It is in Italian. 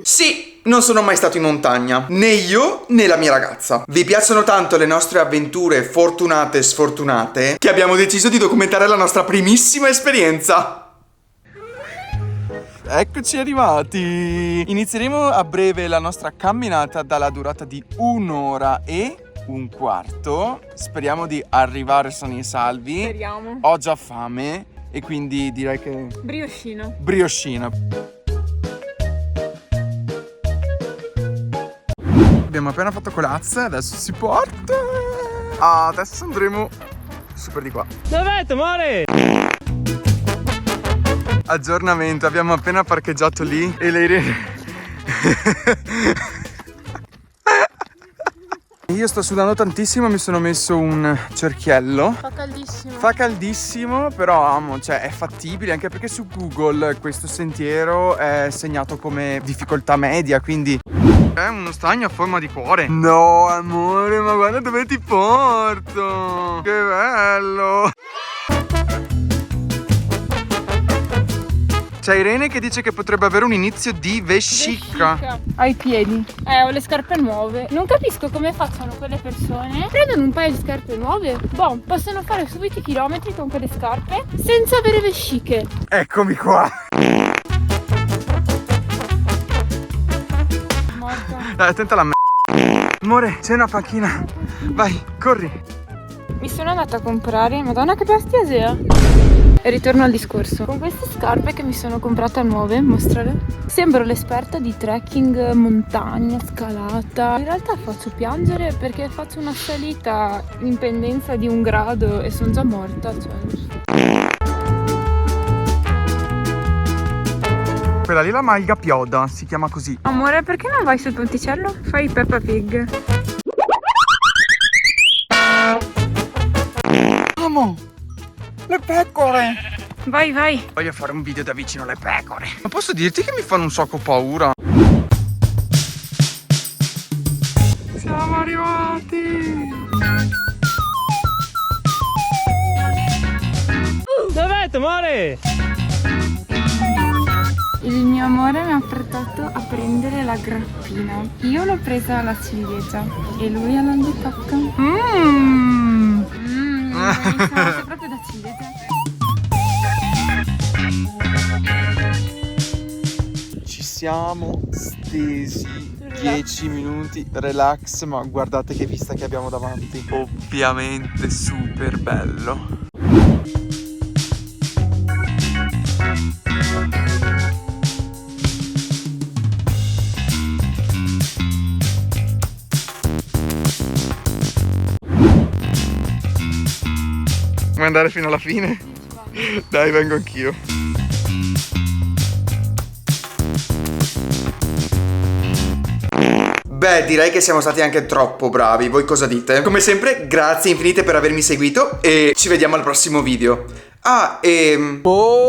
Sì, non sono mai stato in montagna, né io né la mia ragazza. Vi piacciono tanto le nostre avventure fortunate e sfortunate che abbiamo deciso di documentare la nostra primissima esperienza. Eccoci arrivati. Inizieremo a breve la nostra camminata dalla durata di 1 ora e 1 quarto. Speriamo di arrivare sani e salvi. Speriamo. Ho già fame e quindi direi che... Briochino. Abbiamo appena fatto colazione, adesso si porta. Adesso andremo su per di qua. Dov'è, amore? Aggiornamento, abbiamo appena parcheggiato lì e le Irene... Io sto sudando tantissimo, mi sono messo un cerchiello. Fa caldissimo. Fa caldissimo, però amo, cioè è fattibile, anche perché su Google questo sentiero è segnato come difficoltà media, quindi è uno stagno a forma di cuore. No, amore, ma guarda dove ti porto! Che bello! C'è Irene che dice che potrebbe avere un inizio di vescica. Ai piedi. Ho le scarpe nuove. Non capisco come facciano quelle persone. Prendono un paio di scarpe nuove. Boh, possono fare subito i chilometri con quelle scarpe senza avere vesciche. Eccomi qua. Morta. Dai, attenta alla Amore, c'è una panchina. Vai, corri. Mi sono andata a comprare. Madonna, che bestia Sea. E ritorno al discorso. Con queste scarpe che mi sono comprate nuove, mostrare. Sembro l'esperta di trekking, montagna, scalata. In realtà faccio piangere perché faccio una salita in pendenza di 1 grado e sono già morta. Cioè. Quella lì è la malga pioda, si chiama così. Amore, perché non vai sul ponticello? Fai Peppa Pig. Amo! Le pecore! Vai, vai. Voglio fare un video da vicino alle pecore. Ma posso dirti che mi fanno un sacco paura? Siamo arrivati! Dov'è, amore? Il mio amore mi ha portato a prendere la grappina. Io l'ho presa alla ciliegia e lui all'albicocca. Buonissima, proprio da ciliegia. Ci siamo stesi 10 minuti, relax, ma guardate che vista che abbiamo davanti. Ovviamente super bello. Vuoi andare fino alla fine? Dai, vengo anch'io. Beh, direi che siamo stati anche troppo bravi, voi cosa dite? Come sempre, grazie infinite per avermi seguito e ci vediamo al prossimo video. Buonanotte!